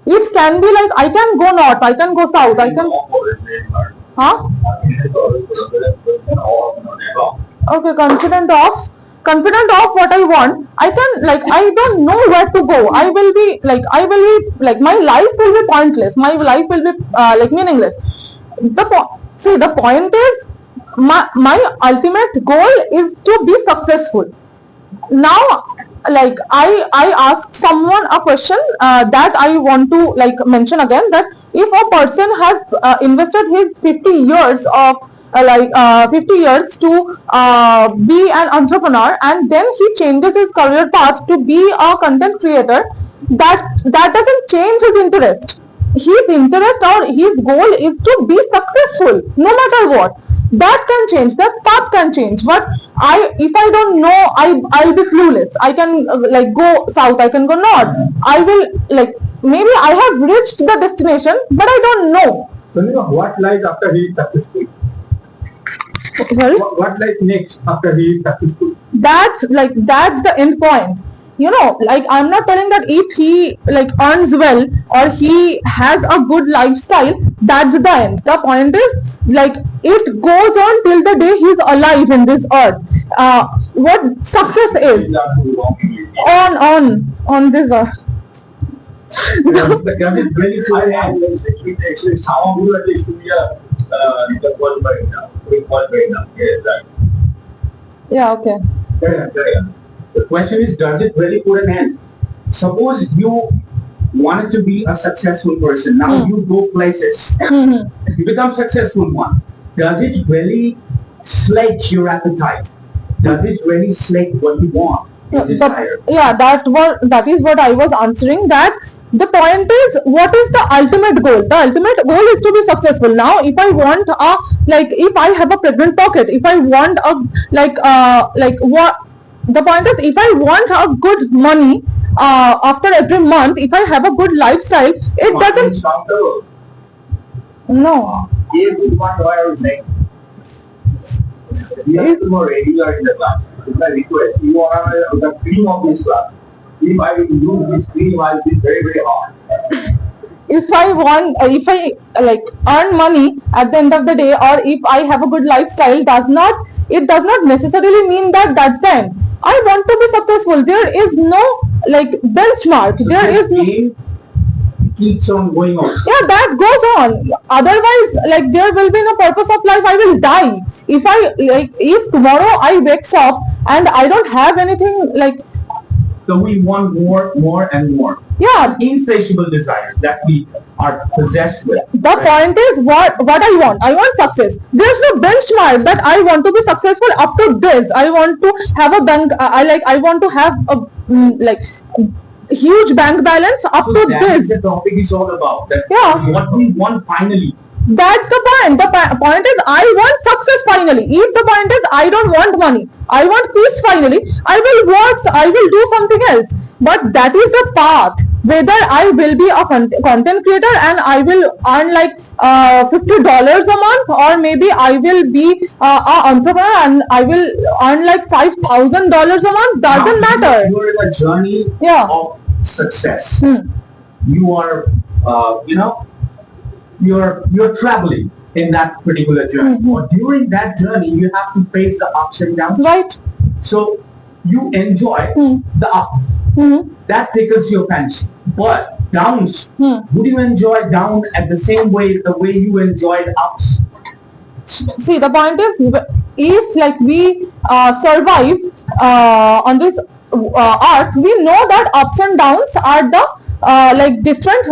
It can be like I can go north, I can go south, I can. Huh? Okay, confident of what I want. I can, like, I don't know where to go. I will be like my life will be pointless. My life will be like meaningless. See, the point is my ultimate goal is to be successful. Now, like, I asked someone a question that I want to like mention again, that if a person has invested his 50 years of 50 years to be an entrepreneur, and then he changes his career path to be a content creator, that doesn't change his interest. His interest or his goal is to be successful no matter what. That can change, that path can change, but if I don't know, I'll be clueless. I can like go south, I can go north, I will like, maybe I have reached the destination, but I don't know. So you know what lies after he is successful? Sorry? What lies next after he is successful? That's the end point. You know, like, I'm not telling that if he like earns well or he has a good lifestyle, that's the end. The point is, like, it goes on till the day he's alive in this earth. What success is on this earth. Does it really actually sound good at the world right now? Yes, right. Yeah, okay. The question is, does it really put an end? Suppose you wanted to be a successful person. Now you go places. You become successful one. Does it really slake your appetite? Does it really slake what you want? That is what I was answering, that the point is, what is the ultimate goal? The ultimate goal is to be successful. Now, if I want if I have a pregnant pocket, if I want the point is, if I want a good money after every month, if I have a good lifestyle, it doesn't. No. If you want what I was saying, you have to more regular in the class. It's a request. You are the cream of this class. If I use this cream, I'll be very, very hard. If I earn money at the end of the day, or if I have a good lifestyle, it does not necessarily mean that that's the end. I want to be successful. There is no like benchmark. So there is no. Keeps on going on. Yeah, that goes on. Otherwise, like, there will be no purpose of life. I will die. If tomorrow I wake up and I don't have anything like. So we want more and more. Yeah. Insatiable desires that we are possessed with. The point is, what I want. I want success. There's no benchmark that I want to be successful up to this. I want to have a bank. I want to have a huge bank balance up to this. The topic is all about. What we want finally. That's the point. The point is, I want success finally. If the point is, I don't want money, I want peace finally, I will work, I will do something else. But that is the path. Whether I will be a content creator and I will earn like $50 a month, or maybe I will be an entrepreneur and I will earn like $5,000 a month, doesn't matter. You are in a journey of success. You are, you're traveling in that particular journey. But during that journey, you have to face the ups and downs. Right. So you enjoy the ups. That tickles your fancy. But downs, would you enjoy down at the same way, the way you enjoyed ups? See, the point is, if like we survive on this earth, we know that ups and downs are the different.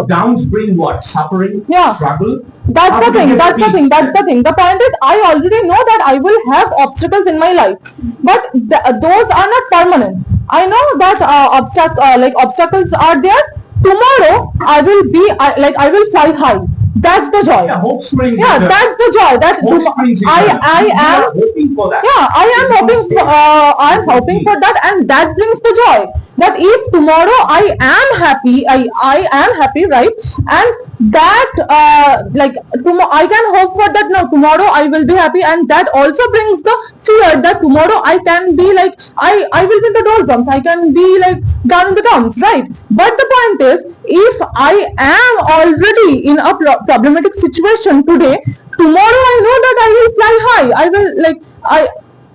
Downs bring what? Suffering? Yeah. Struggle? That's the thing. The point is, I already know that I will have obstacles in my life, but those are not permanent. I know that obstacles are there. Tomorrow I will fly high. That's the joy. Yeah, hope springs. Yeah, that's the joy. I am hoping for that. Yeah, I am hoping for that, and that brings the joy. that if tomorrow I am happy, I am happy, right? And that I can hope for that. No, tomorrow I will be happy, and that also brings the fear that tomorrow I can be like I will be in the doldrums. I can be like down in the dumps, right? But the point is, if I am already in a problematic situation today, tomorrow I know that I will fly high. I will like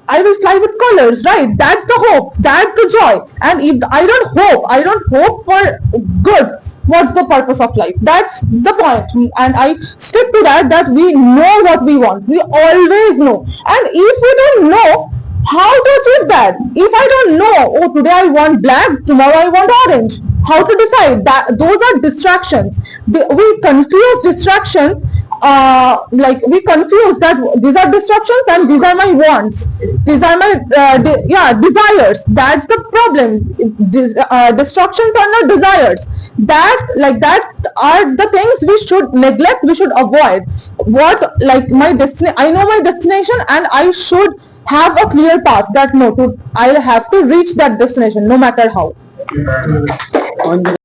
I will fly with colors, right? That's the hope, that's the joy. And if I don't hope for good, what's the purpose of life? That's the point. And I stick to that we know what we want. We always know. And if we don't know how to achieve that, if I don't know, oh, today I want black, tomorrow I want orange, how to decide that? Those are distractions. We confuse distractions. We confuse that these are distractions and these are my wants. These are my desires. That's the problem. Distractions are not desires. That are the things we should neglect. We should avoid. What like my destiny? I know my destination, and I should have a clear path. That no, I'll have to reach that destination no matter how.